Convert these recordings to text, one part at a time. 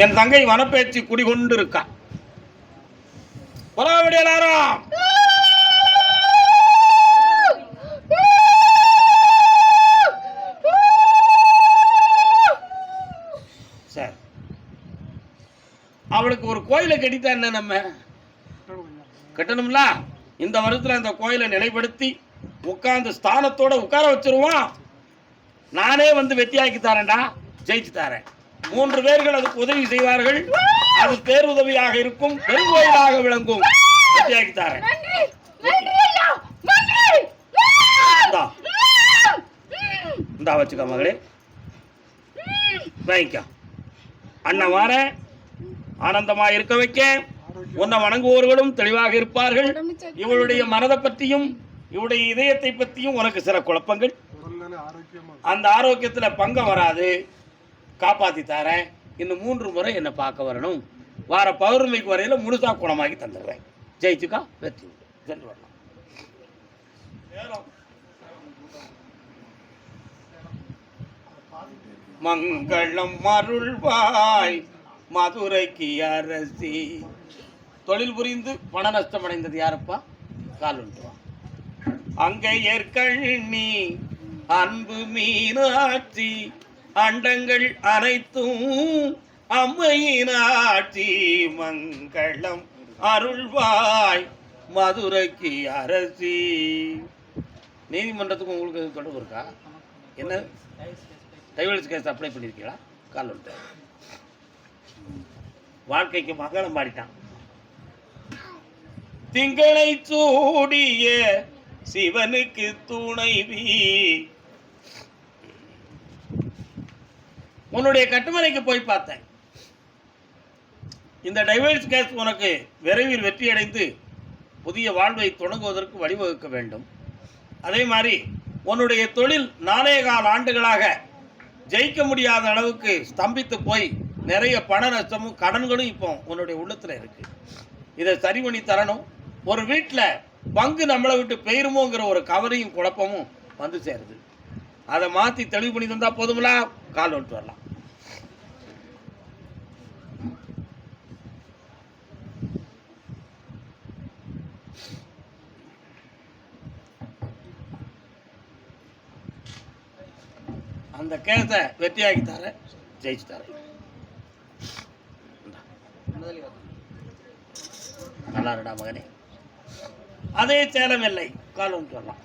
என் தங்கை வனப்பேச்சு குடிகொண்டு இருக்கா. எல்லாரும் சார், அவளுக்கு ஒரு கோயிலை கட்டித்தா என்ன, நம்ம கட்டணும்ல. இந்த வருஷத்துல அந்த கோயிலை நிலைப்படுத்தி உட்கார்ந்து ஸ்தானத்தோட உட்கார வச்சிருவான். நானே வந்து வெற்றியாக்கி தரேன்டா, ஜெயிச்சு தரேன். 3 பேர்கள் அதுக்கு உதவி செய்வார்கள். அது பேருதவியாக இருக்கும், பெருங்கோயிலாக விளங்கும். வெற்றியாக்கி தரேன். இந்தா வச்சுக்க மகளே, வாங்கிக்க. அண்ணன் வார ஆனந்தமா இருக்க வைக்க. உன்னை வணங்குவோர்களும் தெளிவாக இருப்பார்கள். இவளுடைய மனதை பற்றியும் இவளுடைய இதயத்தை பற்றியும் உனக்கு சில குழப்பங்கள். அந்த ஆரோக்கியத்துல பங்கம் வராது, காப்பாத்தி தரேன். இன்னும் 3 முறை என்னை பார்க்க வரணும். வார பௌர்ணமிக்கு வரையில முழுசா குணமாக்கி தந்துடுறேன். ஜெயிச்சுக்கா, வெற்றி சென்று வரலாம். மங்களம் அருள்வாய் மதுரைக்கு அரசி. தொழில் புரிந்து பண நஷ்டம் அடைந்தது யாருப்பா? காலுண்டுவா. அங்கே ஏற்கண்ணி அன்பு மீனாட்சி, அண்டங்கள் அனைத்தும் அம்மையினாட்சி. மங்களம் அருள்வாய் மதுரைக்கு அரசி. நீதிமன்றத்துக்கு உங்களுக்கு தொடர்பு இருக்கா? என்ன டைவர்ஸ் கேஸ் அப்ளை பண்ணியிருக்கீங்களா? கால் வாழ்க்கைக்கு மங்களம் பாடிட்டான். திங்களை சூடிய சிவனுக்கு துணைவி. உன்னுடைய கட்டுமனைக்கு போய் பார்த்தேன். இந்த டைவர்ஸ் கேஸ் உனக்கு விரைவில் வெற்றி அடைந்து புதிய வாழ்வை தொடங்குவதற்கு வழிவகுக்க வேண்டும். அதே மாதிரி உன்னுடைய தொழில் 4.25 ஆண்டுகளாக ஜெயிக்க முடியாத அளவுக்கு ஸ்தம்பித்து போய் நிறைய பண நஷ்டமும் கடன்களும் இப்போ உன்னுடைய உள்ளத்தில் இருக்கு. இதை சரி பண்ணி தரணும். ஒரு வீட்டில் பங்கு நம்மளை விட்டு பெயருமோங்கிற ஒரு கவலையும் குழப்பமும் வந்து சேருது. அதை மாற்றி தெளிவு பண்ணி தந்தா போதுங்களா? கால் வந்துட்டு வரலாம். அந்த கேஸை வெற்றியாக்கி தரேன், ஜெயிச்சு தரேன். நல்லா இருடா மகனே. அதே சேலம் இல்லை, கால் வந்துட்டு வரலாம்.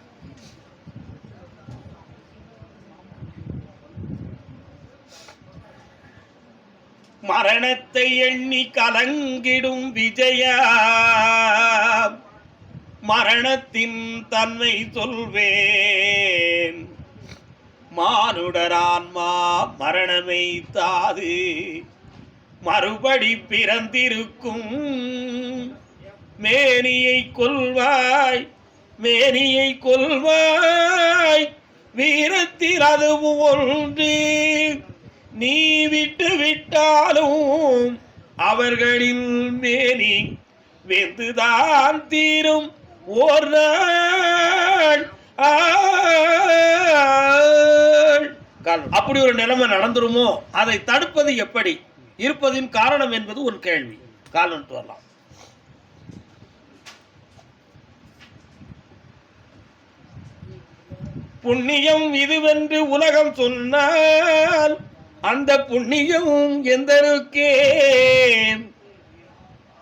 மரணத்தை எண்ணி கலங்கிடும் விஜயா, மரணத்தின் தன்மை சொல்வேன். மானுடரான்மா மரணமை தாது மறுபடி பிறந்திருக்கும். மேனியை கொல்வாய், மேனியை கொல்வாய், வீரத்தில் அதுவும் ஒன்று. நீ விட்டு விட்டாலும் அவர்களின் மேனி வெந்துதான் தீரும் ஓர் நாள். அப்படி ஒரு நிலைமை நடந்துருமோ? அதை தடுப்பது எப்படி? இருப்பதின் காரணம் என்பது ஒரு கேள்வி. காலம் வரலாம். புண்ணியம் இதுவென்று உலகம் சொன்னால் அந்த புண்ணியம் எந்தருக்கே?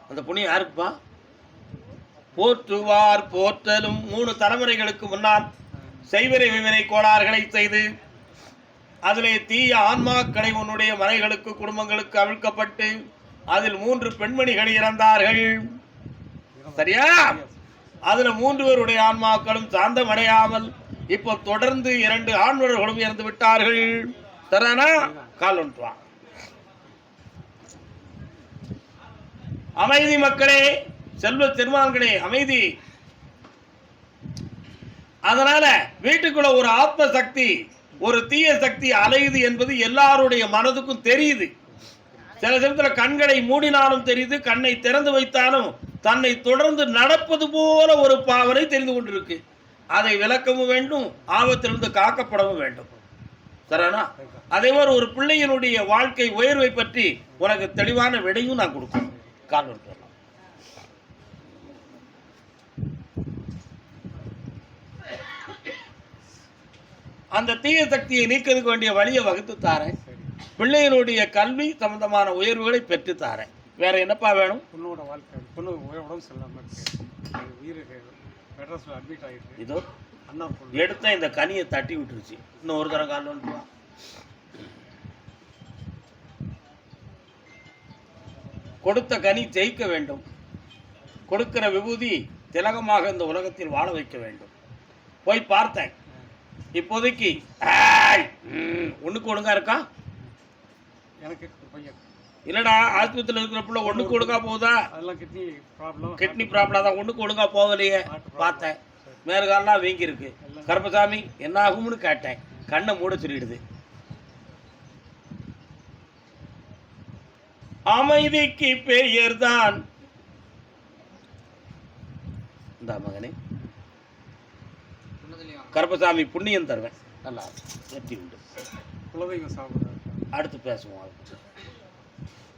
அந்த புண்ணியம் யாருக்குப்பா? போற்றுவார் போற்றலும் 3 தலைமுறைகளுக்கு முன்னால் செய்வரை விவரை கோளாறுகளை செய்து அதிலே தீய ஆன்மாக்களை உன்னுடைய மனைகளுக்கு குடும்பங்களுக்கு அவிழ்க்கப்பட்டு அதில் 3 பெண்மணிகள் இறந்தார்கள். சரியா? அதுல 3 பேருடைய ஆன்மாக்களும் சாந்தம் அடையாமல் இப்போ தொடர்ந்து 2 ஆண்வர்களும் இறந்து விட்டார்கள். தரானா? கால் ஒன்றுவா. அமைதி மக்களே, செல்வ திருமான்களே, அமைதி. அதனால வீட்டுக்குள்ள ஒரு ஆத்ம சக்தி, ஒரு தீய சக்தி அலையுது என்பது எல்லாருடைய மனதுக்கும் தெரியுது. சில சமயத்தில் கண்களை மூடினாலும் தெரியுது, கண்ணை திறந்து வைத்தாலும் தன்னை தொடர்ந்து நடப்பது போல ஒரு பாவனை தெரிந்து கொண்டிருக்கு. அதை விளக்கவும் வேண்டும், ஆபத்திலிருந்து காக்கப்படவும் வேண்டும். சரிண்ணா? அதே மாதிரி ஒரு பிள்ளையினுடைய வாழ்க்கை உயர்வை பற்றி உனக்கு தெளிவான விடையும் நான் கொடுக்கணும். காரணம் அந்த தீய சக்தியை நீக்கிறதுக்கு வேண்டிய வழியை வகுத்து தாரேன். பிள்ளைகளுடைய கல்வி சம்பந்தமான உயர்வுகளை பெற்று தாரேன். வேற என்னப்பா வேணும்? பொண்ணோட வாழ்க்கை, பொண்ணு உடம்பு சரியில்லாம இருக்கு, மெட்ராஸ்ல அட்மிட் ஆகிருக்கு. இதோ எடுத்த இந்த கனியை தட்டி விட்டுருச்சு. இன்னும் ஒரு தரம் காலில் வந்துட்டு கொடுத்த கனி ஜெயிக்க வேண்டும். கொடுக்கிற விபூதி திலகமாக இந்த உலகத்தில் வாழ வைக்க வேண்டும். போய் பார்த்தேன். இப்போதைக்கு ஒண்ணுக்கு ஒழுங்கா இருக்கா? எனக்கு பையன் இல்லடா, ஆஸ்பத்திரியில் இருக்கிற பிள்ளை ஒண்ணுக்கு ஒழுங்கா போகுதா? கிட்னி ப்ராப்ளம் தான். ஒண்ணுக்கு ஒழுங்கா போகலையே. பார்த்தேன், மேற்காலெல்லாம் வீங்கி இருக்கு. கருப்பசாமி என்ன ஆகும்னு கேட்டேன். கண்ணை மூட சொல்லிடுது. அமைதிக்கு பெயர் தான் இந்த மகனே கருப்பசாமி. புண்ணியம் தருவேன். நல்லா வெற்றி உண்டு. அடுத்து பேசுவோம்.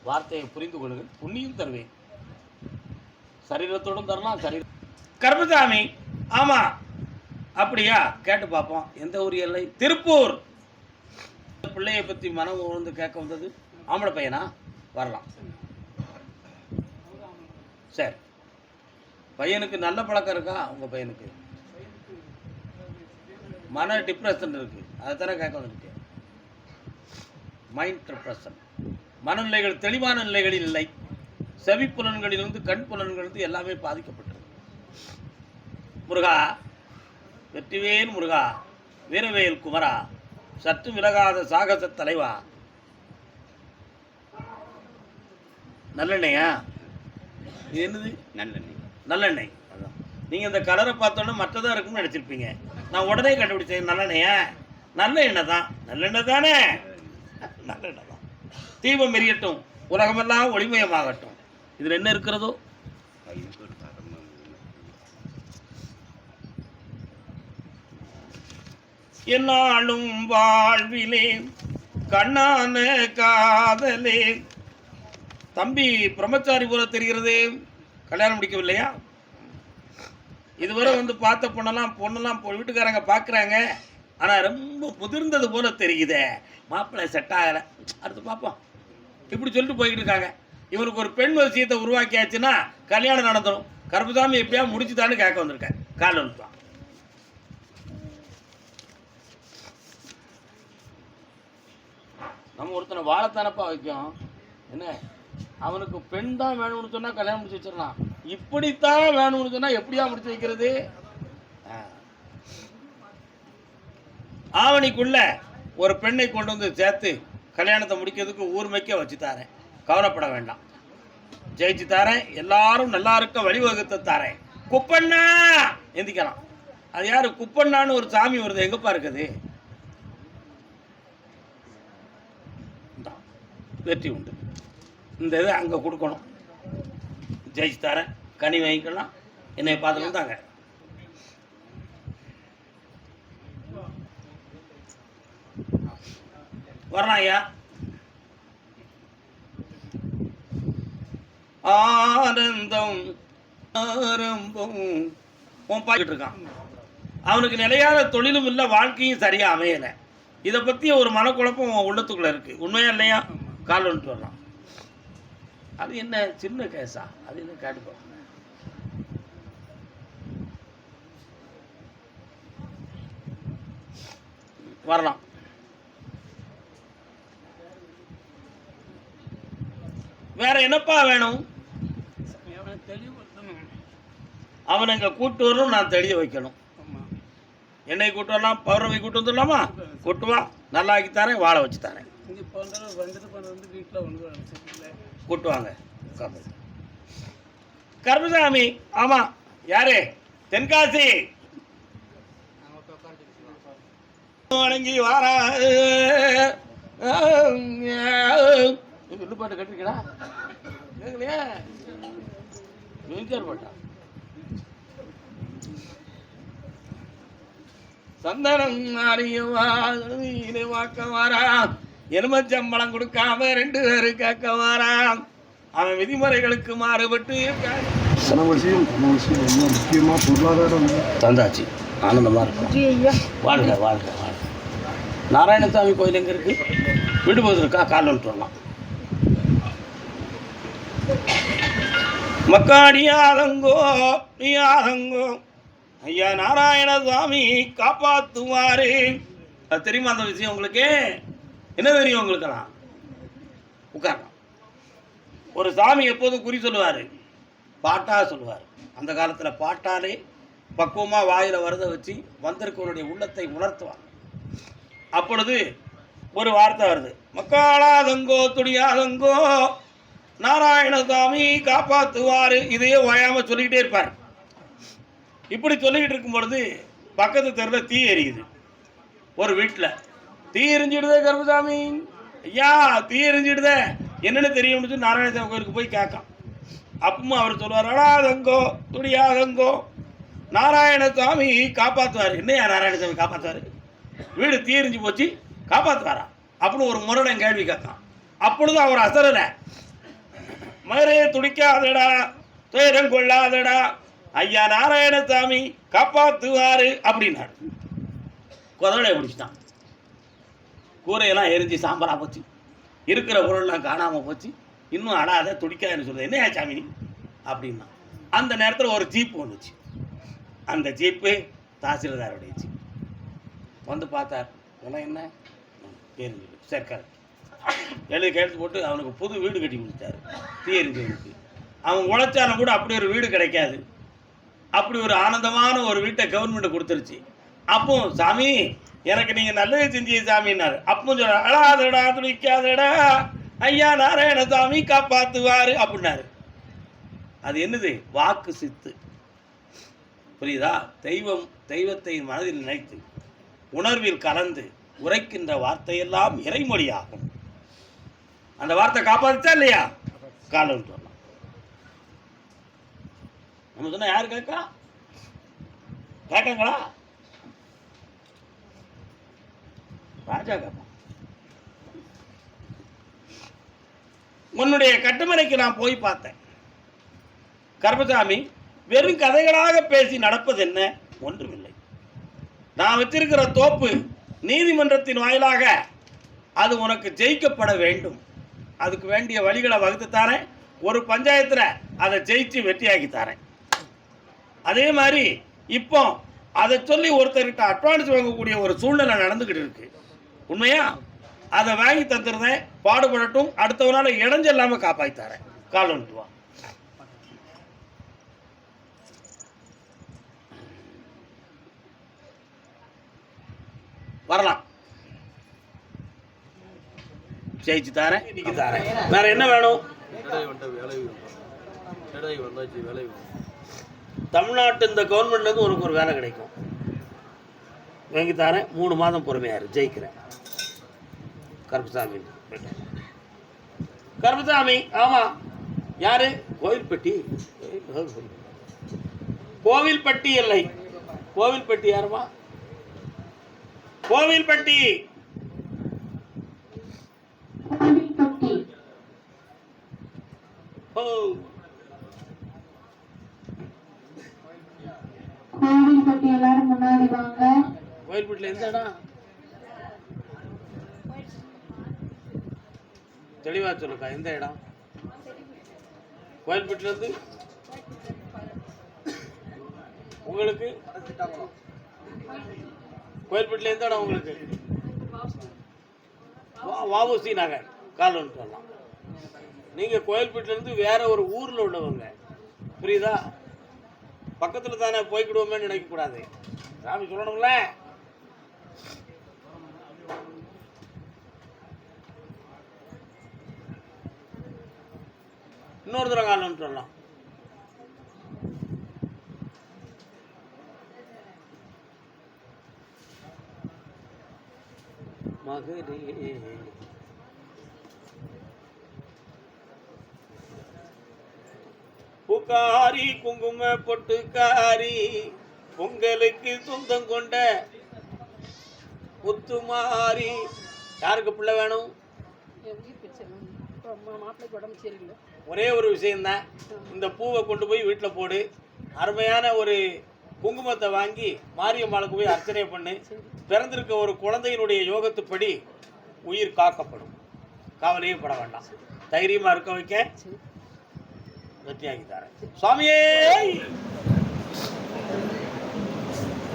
வார்த்தையை புரிந்து கொள்ளுங்கள். புண்ணியம் தருவேன். சரீரத்தோடும் தரலாம். கருப்பசாமி, ஆமா அப்படியா? கேட்டு பார்ப்போம். எந்த ஊர் எல்லை? திருப்பூர். பிள்ளையை பற்றி மனம் உணர்ந்து கேட்க வந்தது. ஆம்பளை பையனா? வரலாம். சரி, பையனுக்கு நல்ல பழக்கம் இருக்கா? உங்க பையனுக்கு மன டிப்ரெஷன் இருக்கு, அதைத்தானே கேட்க வந்துருக்கு. Mind depression. மனநிலைகள் தெளிவான நிலைகளில் இல்லை. செவி புலன்களிலிருந்து கண் புலன்களிலிருந்து எல்லாமே பாதிக்கப்பட்டது. முருகா, வெற்றிவேல் முருகா, வீரவேல் குமரா, சற்று விலகாத சாகச தலைவா. நல்லெண்ணெயா? இது என்னது? நல்லெண்ணெய். நல்லெண்ணெய். அதான் நீங்கள் இந்த கலரை பார்த்தோன்னே மற்றதாக இருக்குன்னு நினச்சிருப்பீங்க. நான் உடனே கண்டுபிடிச்சேன். நல்லெண்ணெயா? நல்ல எண்ணெய் தான். நல்லெண்ணெய் தானே? நல்லெண்ணெய் தான். தீபம் எரியட்டும், உலகமெல்லாம் ஒளிமயமாகட்டும். இதில் என்ன இருக்கிறதோ என்னாலும் வாழ்விலே கண்ணான காதலே. தம்பி பிரம்மச்சாரி போல தெரிகிறது. கல்யாணம் முடிக்கவில்லையா? இதுவரை வந்து பார்த்த பொண்ணெல்லாம் வீட்டுக்காரங்க பார்க்குறாங்க. ஆனால் ரொம்ப முதிர்ந்தது போல தெரியுதே. மாப்பிள்ளை செட் ஆகலை. அடுத்து பார்ப்போம். இப்படி சொல்லிட்டு போய்கிட்டு இருக்காங்க. இவனுக்கு ஒரு பெண் விஷயத்தை உருவாக்கியாச்சுன்னா கல்யாணம் நடந்துடும். கருப்பசாமி எப்படியா முடிச்சுதான்னு கேட்க வந்திருக்கேன். காலில் வந்துட்டான். நம்ம ஒருத்தனை வாழத்தானப்பா வைக்கும். என்ன, அவனுக்கு பெண் தான் வேணும்னு சொன்னால் கல்யாணம் முடிச்சு வச்சிடலாம். இப்படித்தான் வேணும்னு சொன்னால் எப்படியா முடிச்சு வைக்கிறது? ஆவணிக்குள்ள ஒரு பெண்ணை கொண்டு வந்து சேர்த்து கல்யாணத்தை முடிக்கிறதுக்கு ஊர்மைக்க வச்சு தாரேன். கவலைப்பட வேண்டாம். ஜெயிச்சு தாரேன். எல்லாரும் நல்லா இருக்க வழிவகுத்து தாரேன். குப்பண்ணா எந்திக்கலாம். அது யாரு? குப்பண்ணான்னு ஒரு சாமி வருது. எங்கப்பா இருக்குது? வெற்றி உண்டு. இந்த இதை அங்கே கொடுக்கணும். ஜெயிச்சு தரேன். கனி வாங்கிக்கலாம். என்னை பார்த்துட்டு தாங்க. வரலாம் ஐயா. ஆனந்தம் ஆரம்பம் பாக்கிட்டு இருக்கான். அவனுக்கு நிலையான தொழிலும் இல்லை, வாழ்க்கையும் சரியா அமையலை. இதை பற்றி ஒரு மனக்குழப்பம் உள்ளத்துக்குள்ள இருக்கு. உண்மையா இல்லையா? கால் வந்துட்டு வரலாம். அது என்ன சின்ன கேஸா? அது என்ன கேட்டுக்கோ. வரலாம். வேற என்னப்பா வேணும்? அவனை இங்க கூட்டு வரணும். நான் தெளிய வைக்கணும். என்னை கூட்டு வரலாம். பௌர்ணமி கூட்டு வந்துடலாமா? கூட்டுவா. நல்லா ஆக்கி தரேன். வாழை வச்சு தரேன். கூட்டுவாங்க. கருப்பசாமி. ஆமா. யாரு? தென்காசி. வணங்கி வாரா. பாட்டு கட்டிருக்கா? கேட்கலையா? பாட்டா? சந்தனம் அறியவாறு வாக்க வாராம், எலுமச்சம்பளம் கொடுக்காம 2 பேரு கேட்க வாராம். அவன் விதிமுறைகளுக்கு மாறுபட்டு பண விஷயம் ரொம்ப முக்கியமாக பொருளாதாரம் தந்தாச்சு. ஆனந்தமாக இருக்கும். வாழ்க வாழ்க வாழ்க. நாராயணசாமி கோயில் எங்கே இருக்கு? விடுபோது இருக்கா? காலம் சொல்லலாம். மக்காடியாதங்கோ நீயாதங்கோ ஐயா நாராயணசாமி காப்பாத்துவாரு. அது தெரியுமா அந்த விஷயம் உங்களுக்கு? என்ன தெரியும் உங்களுக்கெல்லாம்? உட்காரலாம். ஒரு சாமி எப்போதும் குறி சொல்லுவார், பாட்டா சொல்லுவார். அந்த காலத்தில் பாட்டாலே பக்குவமாக வாயில் வரத வச்சு வந்திருக்கவருடைய உள்ளத்தை உணர்த்துவார். அப்பொழுது ஒரு வார்த்தை வருது, மக்காளாதங்கோ துடியாதங்கோ நாராயணசாமி காப்பாற்றுவார். இதையே ஓயாமல் சொல்லிக்கிட்டே இருப்பார். இப்படி சொல்லிக்கிட்டு இருக்கும் பொழுது பக்கத்து தெருவில் தீ எரியுது. ஒரு வீட்டில் தீ எரிஞ்சிடுதே கருப்பசாமி, ஐயா தீ எரிஞ்சிடுதே, என்னென்னு தெரியும்னு சொல்லி நாராயணசாமி கோயிலுக்கு போய் கேட்கான். அப்பவும் அவர் சொல்லுவார், அடாதங்கோ துடியாதங்கோ நாராயணசாமி காப்பாற்றுவார். என்னையா நாராயணசாமி காப்பாற்றுவார்? வீடு தீ எரிஞ்சு போச்சு, காப்பாற்றுவாரா அப்படின்னு ஒரு முரடன் கேள்வி கேட்கான். அப்பொழுது அவர் அசரலை, மதுரையை துடிக்காதடா, துயரம் கொள்ளாதடா, ஐயா நாராயணசாமி காப்பாற்றுவாரு அப்படின்னாரு. குதிரையை பிடிச்சிட்டான். கூரையெல்லாம் எரிஞ்சு சாம்பலா போச்சு, இருக்கிற பொருள்லாம் காணாமல் போச்சு. இன்னும் அடாத துடிக்காதுன்னு சொல்லுது. என்ன சாமி அப்படின்னா, அந்த நேரத்தில் ஒரு ஜீப்பு வந்துச்சு. அந்த ஜீப்பு தாசில்தாருடைய ஜீப். வந்து பார்த்தார், இதெல்லாம் என்ன எரிஞ்சு சேர்க்காரு. எழுதி கையெழுத்து போட்டு அவனுக்கு புது வீடு கட்டி கொடுத்தாரு. தீ எரிஞ்சவனுக்கு அவன் உழைச்சாலும் கூட அப்படி ஒரு வீடு கிடைக்காது. அப்படி ஒரு ஆனந்தமான ஒரு வீட்டை கவர்மெண்ட் கொடுத்துருச்சு. அப்போ சாமி எனக்கு நீங்கள் நல்லது செஞ்சீங்க சாமின்னாரு. அப்போ சொல்ல, அழாதடா துடிக்காதடா, ஐயா நாராயணசாமி காப்பாற்றுவார் அப்படின்னாரு. அது என்னது? வாக்கு சித்து. புரியுதா? தெய்வத்தை மனதில் நினைத்து உணர்வில் கலந்து உரைக்கின்ற வார்த்தையெல்லாம் இறைமொழியாகும். அந்த வார்த்தை காப்பாற்றுச்சா இல்லையா? காலம் சொல்லலாம். நம்ம சொன்ன யாரு கேட்கா? கேட்காங்களா? ராஜா கேட்பான். உன்னுடைய கட்டுமனைக்கு நான் போய் பார்த்தேன் கருப்பசாமி. வெறும் கதைகளாக பேசி நடப்பது என்ன? ஒன்றுமில்லை. நான் வச்சிருக்கிற தோப்பு நீதிமன்றத்தின் வாயிலாக அது உனக்கு ஜெயிக்கப்பட வேண்டும். அதுக்கு வேண்டிய வழிகளை வகுத்து தாரேன். ஒரு பஞ்சாயத்தில் அதை ஜெயிச்சு வெற்றியாக்கி தரேன். அதே மாதிரி இப்போ அதை சொல்லி ஒருத்தர்கிட்ட அட்வான்ஸ் வாங்கக்கூடிய ஒரு சூழ்நிலை நடந்துக்கிட்டு இருக்கு. உண்மையா? அதை வாங்கி தந்துருந்தேன், பாடுபடட்டும், அடுத்தவனால இடைஞ்சல் இல்லாமல் காப்பாற்றி தரேன். கால் வந்துட்டு வா. வரலாம். ஜெயிச்சு தாரேன், இன்னைக்கு தாரேன். வேற என்ன வேணும்? தமிழ்நாட்டு இந்த கவர்மெண்ட்லேருந்து உனக்கு ஒரு வேலை கிடைக்கும். வாங்கி தாரேன். 3 மாதம் பொறுமையாரு, ஜெயிக்கிறேன். கருப்பசாமி. கருப்பசாமி. ஆமா. யாரு? கோவில்பட்டி. கோவில்பட்டி இல்லை, கோவில்பட்டி. யாருமா? கோவில்பட்டி. ஓ, கோவில்பட்டி எல்லாரும் முன்னாடி வாங்க. கோவில்பட்டியில் எந்த இடம்? தெளிவா சொல்லுக்கா, எந்த இடம்? கோவில்பட்டிலேருந்து உங்களுக்கு கோவில்பட்டியில் எந்த இடம் உங்களுக்கு? வாவுசி நகர். கால் வந்துட்டு வரலாம். நீங்கள் கோவில்பட்டிலேருந்து வேற ஒரு ஊரில் உள்ளவங்க, புரியுதா? பக்கத்தில் தானே போய்க்கிடுவோமே நினைக்கக்கூடாது. சாமி சொல்லணும்ல. இன்னொரு தடவை கால் வந்துட்டு வரலாம். மகரே புகாரி குங்கும பொட்டுக்காரி, உங்களுக்கு சொந்தம் கொண்ட முத்துமாரி. யாருக்கு பிள்ளை வேணும்? மாப்பிள்ளைக்கு உடம்பு சரியில்லை. ஒரே ஒரு விஷயம்தான், இந்த பூவை கொண்டு போய் வீட்டில் போடு. அருமையான ஒரு குங்குமத்தை வாங்கி மாரியம்மாளுக்கு போய் அர்ச்சனை பண்ணு. பிறந்திருக்க ஒரு குழந்தையினுடைய யோகத்துப்படி உயிர் காக்கப்படும். கவலையே பட வேண்டாம். தைரியமாக இருக்க வைக்க வெற்றியாகி தரேன். சுவாமியே,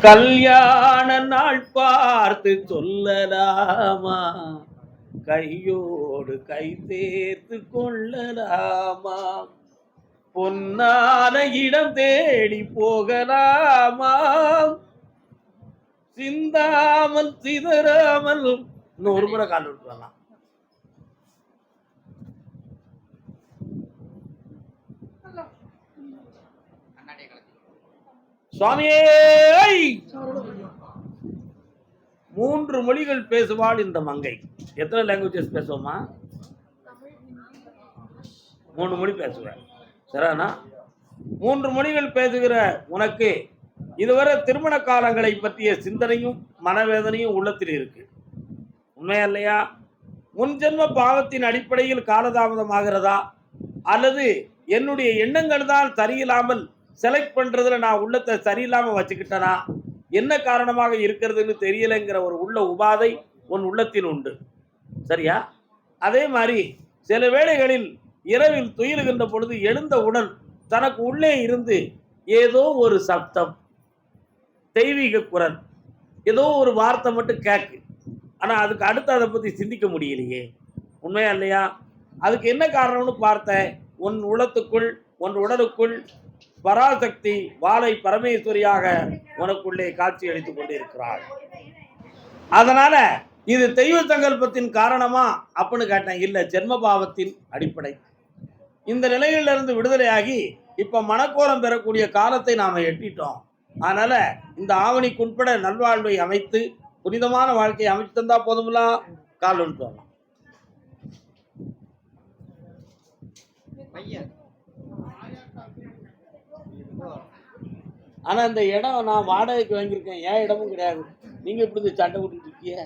கல்யாண நாள் பார்த்து சொல்லலாமா, கையோடு கை சேர்த்து கொள்ளலாமா, பொன்னான இடம் தேடி போகலாமா, சிந்தாமல் சிதறாமல். இன்னும் ஒரு முறை கால் விட்டுலாம். சுவாமியே, 3 மொழிகள் பேசுவாள் இந்த மங்கை. எத்தனை லாங்குவேஜஸ் பேசுவோமா? 3 மொழி பேசுவேன். சரிண்ணா? 3 மொழிகள் பேசுகிற உனக்கு இதுவரை திருமண காலங்களை பற்றிய சிந்தனையும் மனவேதனையும் உள்ளத்தில் இருக்கு. உண்மையா இல்லையா? முன்ஜென்ம பாவத்தின் அடிப்படையில் காலதாமதமாகிறதா, அல்லது என்னுடைய எண்ணங்கள் தான் சரியில்லாமல் செலக்ட் பண்றதுல நான் உள்ளத்தை சரியில்லாமல் வச்சுக்கிட்டனா, என்ன காரணமாக இருக்கிறதுன்னு தெரியலைங்கிற ஒரு உள்ள உபாதை உன் உள்ளத்தில் உண்டு. சரியா? அதே மாதிரி சில வேளைகளில் இரவில் துயிலுகின்ற பொழுது எழுந்தவுடன் தனக்கு உள்ளே இருந்து ஏதோ ஒரு சப்தம், தெய்வீக குரல், ஏதோ ஒரு வார்த்தை மட்டும் கேட்கு. ஆனால் அதுக்கு அடுத்து அதை பற்றி சிந்திக்க முடியலையே. உண்மையா இல்லையா? அதுக்கு என்ன காரணம்னு பார்த்த உன் உள்ளத்துக்குள், உன் உடலுக்குள் பராசக்தி வாழை பரமேஸ்வரியாக உனக்குள்ளே காட்சி அளித்துக் கொண்டிருக்கிறாள். அதனால இது தெய்வ சங்கல்பத்தின் காரணமா அப்படின்னு கேட்டேன். இல்லை, ஜென்மபாவத்தின் அடிப்படை. இந்த நிலையிலிருந்து விடுதலையாகி இப்ப மனக்கோலம் பெறக்கூடிய காலத்தை நாம எட்டிட்டோம். அதனால இந்த ஆவணிக்குட்பட நல்வாழ்வை அமைத்து புனிதமான வாழ்க்கையை அமைச்சு தந்தா போதும்ல. கால் விட்டுறோம். ஆனா இந்த இடம் நான் வாடகைக்கு வாங்கியிருக்கேன். ஏன் இடமும் கிடையாது. நீங்க இப்படி சண்டை விட்டுட்டு இருக்கீங்க.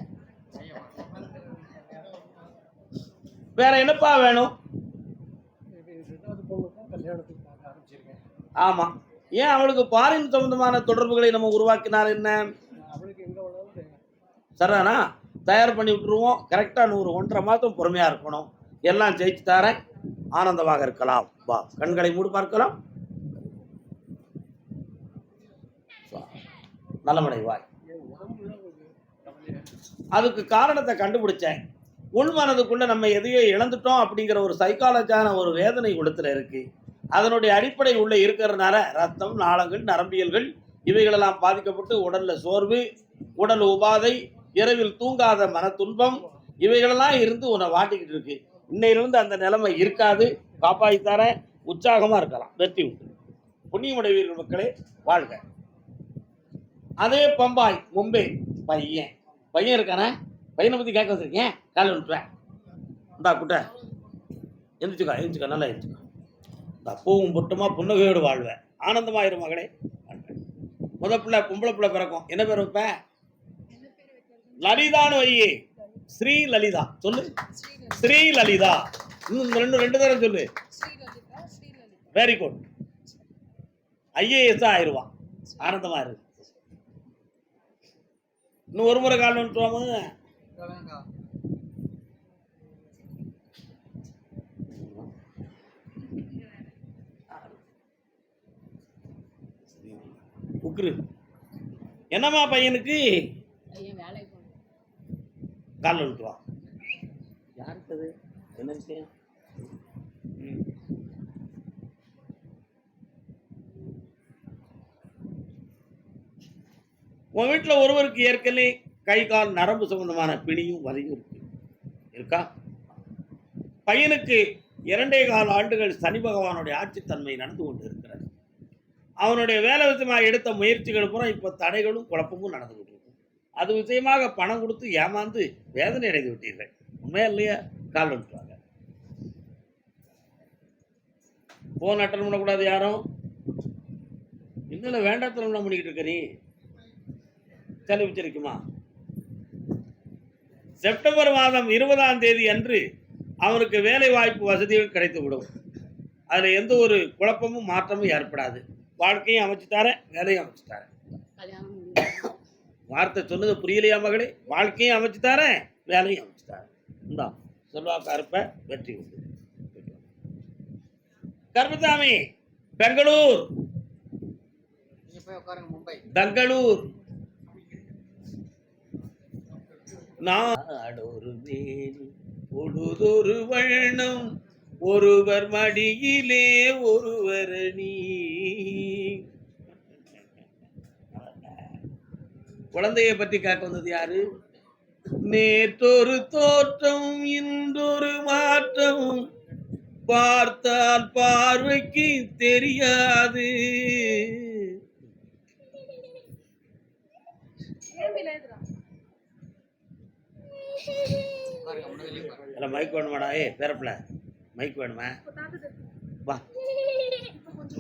வேற என்னப்பா வேணும்? ஆமா, ஏன் அவளுக்கு பாரின் சம்பந்தமான தொடர்புகளை நம்ம உருவாக்கினார் என்ன? சரிதானா? தயார் பண்ணி விட்டுருவோம். கரெக்டா 1.5 மாதம் பொறுமையா இருக்கணும். எல்லாம் ஜெயிச்சு தரேன். ஆனந்தமாக இருக்கலாம். வா, கண்களை மூடி பார்க்கலாம். நலமடைவாய். அதுக்கு காரணத்தை கண்டுபிடிச்சேன். உள்மனதுக்குள்ள நம்ம எதையோ இழந்துட்டோம் அப்படிங்கிற ஒரு சைக்காலஜியான ஒரு வேதனை உள்ளத்துல இருக்கு. அதனுடைய அடிப்படை உள்ள இருக்கிறதுனால ரத்தம், நாளங்கள், நரம்பியல்கள் இவைகளெல்லாம் பாதிக்கப்பட்டு உடல்ல சோர்வு, உடல் உபாதை, இரவில் தூங்காத மன துன்பம் இவைகளெல்லாம் இருந்து உன்னை வாட்டிக்கிட்டு இருக்கு. இன்னையிலிருந்து அந்த நிலைமை இருக்காது. காப்பாற்றித்தார உற்சாகமா இருக்கலாம். வெற்றி உண்டு. புண்ணியமுடைவீர்கள் மக்களே, வாழ்க. அதே பம்பாய், மும்பை பையன் இருக்கானே, பையனை பத்தி கேட்க வச்சிருக்கேன். காலை விட்டுவேன். இந்தா குட்ட எந்திரிச்சுக்கா, நல்லா எந்திரிச்சுக்கா. இந்த பூவும் பொட்டுமா புன்னகையோடு வாழ்வேன். ஆனந்தமாயிரும் மகளே. முத பிள்ளை பொம்பளை பிள்ளை பிறக்கும். என்ன பேர் வைப்ப? லலிதான்னு வையே. ஸ்ரீ லலிதா சொல்லு. ஸ்ரீ லலிதா. இன்னும் 2 தடவை சொல்லு. Very good. IAS ஆயிடுவான். ஆனந்தமா இருக்கு. இன்னும் ஒரு முறை கால் வந்துட்டுவாங்க. உக்ரு என்னம்மா பையனுக்கு? கால் வந்துட்டுவா. யாருக்கு அது? என்ன விஷயம்? உன் வீட்டில் ஒருவருக்கு ஏற்கனவே கை கால் நரம்பு சம்பந்தமான பிணியும் வலியும் இருக்கா? பையனுக்கு 2.25 ஆண்டுகள் சனி பகவானுடைய ஆட்சித்தன்மை நடந்து கொண்டு இருக்கிறது. அவனுடைய வேலை விஷயமாக எடுத்த முயற்சிகள் பூரா இப்போ தடைகளும் குழப்பமும் நடந்து கொண்டிருக்கு. அது விஷயமாக பணம் கொடுத்து ஏமாந்து வேதனை அடைந்து விட்டீர்கள். உண்மையா இல்லையா? கால் வந்துட்டாங்க. போன் அட்டன் பண்ணக்கூடாது யாரும். இன்னும் வேண்டாத்தனம் பண்ணிக்கிட்டு இருக்க. நீ சளி வச்சிருக்குமா? செப்டம்பர் மாதம் 20ஆம் தேதி அன்று அவனுக்கு வேலை வாய்ப்பு வசதிகள் கிடைத்துவிடும். அதில் எந்த ஒரு குழப்பமும் மாற்றமும் ஏற்படாது. வாழ்க்கையும் அமைச்சுட்டாரேன், வேலையும் அமைச்சுட்டாரேன். வார்த்தை சொன்னது புரியலையா மகளே? வாழ்க்கையும் அமைச்சுட்டாரேன், வேலையும் அமைச்சுட்டாரேன். இந்தா செல்வாக்கு அறுப்ப வெற்றி உண்டு. கருப்பசாமி பெங்களூர், பெங்களூர் நாடொரு மேனி பொழுதொரு வண்ணம் ஒருவர் மடியிலே ஒருவர் நீ. குழந்தையை பற்றி காக்க வந்தது யாரு? நேற்றொரு தோற்றம் இன்றொரு மாற்றம் பார்த்தால் பார்வைக்கு தெரியாது. மைக் வேணுமாடா? பேரப்பில மைக் வேணுமா? வா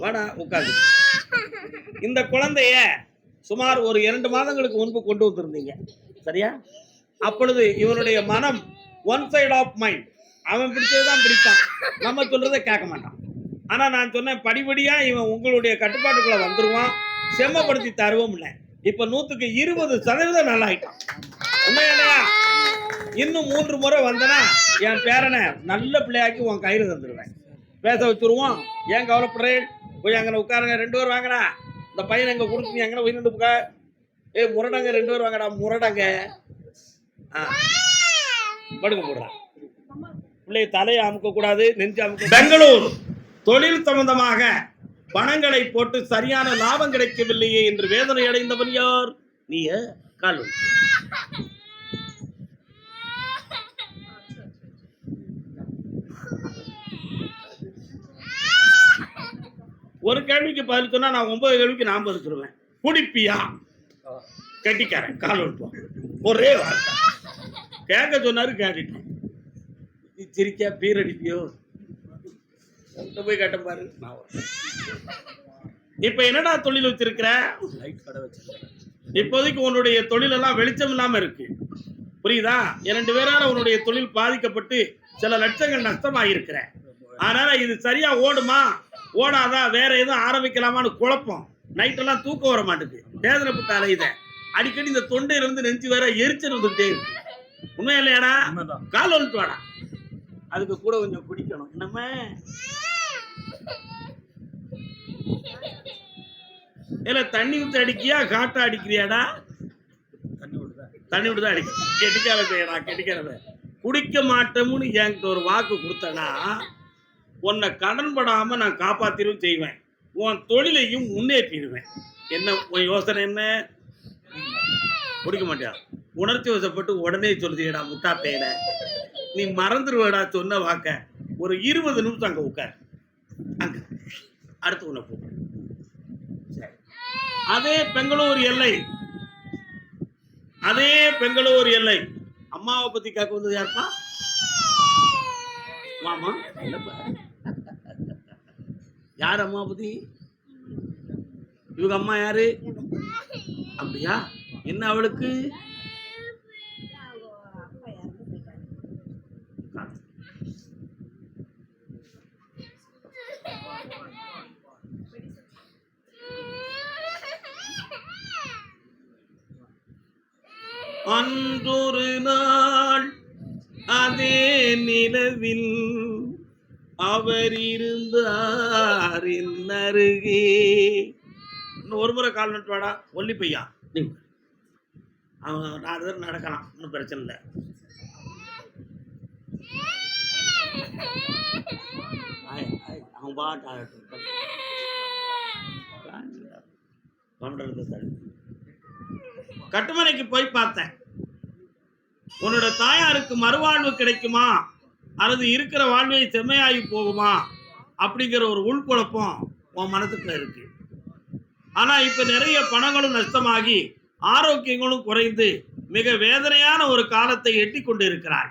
வாடா உட்காந்து. இந்த குழந்தைய சுமார் ஒரு 2 மாதங்களுக்கு முன்பு கொண்டு வந்திருந்தீங்க, சரியா? அப்பொழுது இவனுடைய மனம் ஒன் சைட் ஆஃப் மைண்ட், அவன் பிடிச்சதுதான் பிடிப்பான், நம்ம சொல்றதை கேட்க மாட்டான். ஆனா நான் சொன்னேன், படிப்படியா இவன் உங்களுடைய கட்டுப்பாட்டுக்குள்ள வந்துருவான், செம்மப்படுத்தி தருவோம். இல்லை இப்ப 100க்கு 20% நல்லா ஆயிட்டான். உண்மையா? இன்னும் 3 முறை வந்தனா என் பேரனை நல்ல பிள்ளையாக்கி உன் கையில தந்துடுவேன், பேச வச்சுருவோம். ஏன் கவலைப்படுறேன்? போய் அங்கே உட்காருங்க, 2 பேர் வாங்கடா. இந்த பையனை எங்க கொடுத்து எங்கே உயிரிட்டு போக்க. முரடங்க 2 பேர் வாங்கடா, முரடங்க. படுக்க போடுறான் பிள்ளை, தலையை அமுக்க கூடாது, நெஞ்சு அமுக்க. பெங்களூர் தொழில் சம்பந்தமாக பணங்களை போட்டு சரியான லாபம் கிடைக்கவில்லையே என்று வேதனை அடைந்தவன் யார்? நீ கால். ஒரு கேள்விக்கு பதில் சொன்னா நான் 9 கேள்விக்கு நான் பதில் சொல்லுவேன். குடிப்பியா? கட்டிக்காரன் கால் விட்டுவான். ஒரே வார்த்தை கேட்க சொன்னாரு, கேட்டுட்டேன். நீ சிரிக்கா பீரடிப்பியோ? போய் கேட்ட பாரு. இப்ப என்னடா தொழில் வச்சிருக்கிற? இப்போதைக்கு உன்னுடைய தொழில் எல்லாம் வெளிச்சம் இல்லாம இருக்கு, புரியுதா? 2 பேரால உன்னுடைய தொழில் பாதிக்கப்பட்டு சில லட்சங்கள் நஷ்டமாயிருக்கிற. அதனால இது சரியா ஓடுமா ஓடாதா, வேற எதுவும் ஆரம்பிக்கலாமான்னு குழப்பம். நைட்டெல்லாம் தூக்கம் வர மாட்டேங்குது, வேதனைப்பட்ட அலையுத. அடிக்கடி இந்த தொண்டையில இருந்து நெஞ்சு வேற எரிச்சல் வந்துட்டே இருக்கு. உண்மையா இல்லையாடா? கால் வந்துட்டு வாடா, அதுக்கு கூட கொஞ்சம் குடிக்கணும். நம்ம இல்ல தண்ணி ஊற்றி அடிக்கியா காட்டா அடிக்கிறியாடா? தண்ணி விட்டுதான் அடிக்க. கெட்டிக்காரதேடா, கெட்டிக்காரத. குடிக்க மாட்டோம்னு என்கிட்ட ஒரு வாக்கு கொடுத்தனா உன்னை கடன் படாம நான் காப்பாத்திரும் செய்வேன், உன் தொழிலையும் முன்னேற்றிடுவேன். என்ன உன் யோசனை? என்ன குடிக்க மாட்டியா? உணர்ச்சி வசப்பட்டு உடனே சொல்லுதியடா முட்டா பேட, நீ மறந்துடுவடா சொன்ன வாக்க. ஒரு 20 நிமிஷம் அங்க உட்கார், அங்க அடுத்து உன்னை போ. அதே பெங்களூர் எல்லை, அதே பெங்களூர் எல்லை. அம்மாவை பத்தி கேட்க வந்தது யாருப்பா? மாமா இல்லப்பா. யார் அம்மா பத்தி? இவங்க அம்மா யாரு? அப்படியா? என்ன அவளுக்கு? அன்றொரு நாள் அதே நிலவில் அவர் இருந்தார் அருகே. இன்னும் ஒரு முறை கால் நட்டு வாடா ஒல்லி பையா. அவன் 4 பேர் நடக்கலாம், ஒன்றும் பிரச்சனை இல்லை. அவன் பாட்டு கட்டுமனைக்கு போய் பார்த்தேன். உன்னோட தாயாருக்கு மறுவாழ்வு கிடைக்குமா அல்லது இருக்கிற வாழ்வை செம்மையாகி போகுமா அப்படிங்கிற ஒரு உள்குழப்பம் உன் மனசுக்குள்ள இருக்கு. ஆனா இப்ப நிறைய பணங்களும் நஷ்டமாகி ஆரோக்கியங்களும் குறைந்து மிக வேதனையான ஒரு காலத்தை எட்டி கொண்டு இருக்கிறார்.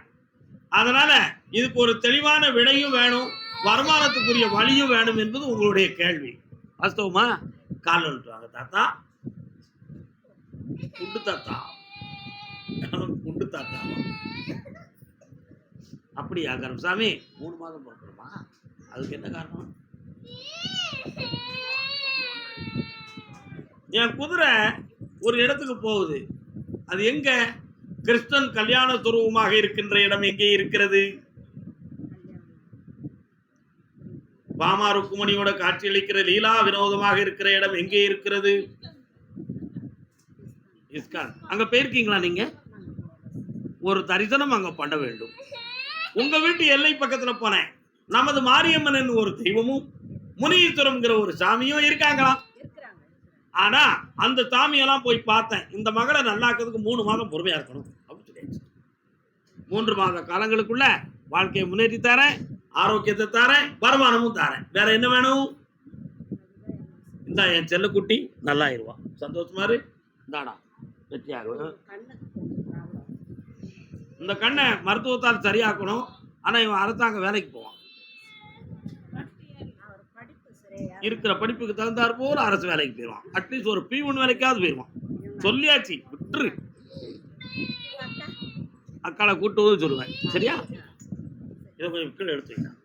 அதனால இதுக்கு ஒரு தெளிவான விடையும் வேணும், வருமானத்துக்குரிய வழியும் வேணும் என்பது உங்களுடைய கேள்வி. வாஸ்தவமா? கால் வந்துட்டுவாங்க தாத்தா. குண்டு தாத்தா, குண்டு தாத்தா. அப்படியா கருமசாமி? 3 மாதம் பிறக்கணுமா? அதுக்கு என்ன காரணம்? என் குதிரை ஒரு இடத்துக்கு போகுது. அது எங்க? கிருஷ்ணன் கல்யாண துருவமாக இருக்கின்ற இடம் எங்கே இருக்கிறது? பாமா ருக்குமணியோட காட்சியளிக்கிற லீலா வினோதமாக இருக்கிற இடம் எங்கே இருக்கிறது? இஸ்கான். அங்க போயிருக்கீங்களா நீங்க? ஒரு தரிசனம் அங்க பண்ண வேண்டும். உங்க வீட்டு எல்லை பக்கத்துல போனேன். நமது மாரியம்மன் ஒரு தெய்வமும் முனீஸ்வரம்ங்கிற ஒரு சாமியும் இருக்காங்களா? ஆனா அந்த சாமியெல்லாம் போய் பார்த்தேன். இந்த மகளை நல்லாக்கிறதுக்கு 3 மாதம் பொறுமையா இருக்கணும் அப்படின்னு சொல்லியாச்சு. 3 மாத காலங்களுக்குள்ள வாழ்க்கையை முன்னேற்றி தரேன், ஆரோக்கியத்தை தரேன், வருமானமும் தரேன். வேற என்ன வேணும்? இந்த என் செல்லக்குட்டி நல்லாயிருவா. சந்தோஷமா இரு. இந்தாடா வெற்றியாகும். இந்த கண்ணை மருத்துவத்தால் சரியாக்கணும். ஆனா இவன் அரசாங்க வேலைக்கு போவான். இருக்கிற படிப்புக்கு தகுந்தாற் போல அரசு வேலைக்கு போயிடுவான். அட்லீஸ்ட் ஒரு P1 வேலைக்காவது போயிடுவான். சொல்லியாச்சு, விட்டுரு. அக்காளை கூட்டு சொல்லுவேன். சரியா? இதை கொஞ்சம் கீழே எடுத்துக்கிட்டேன்.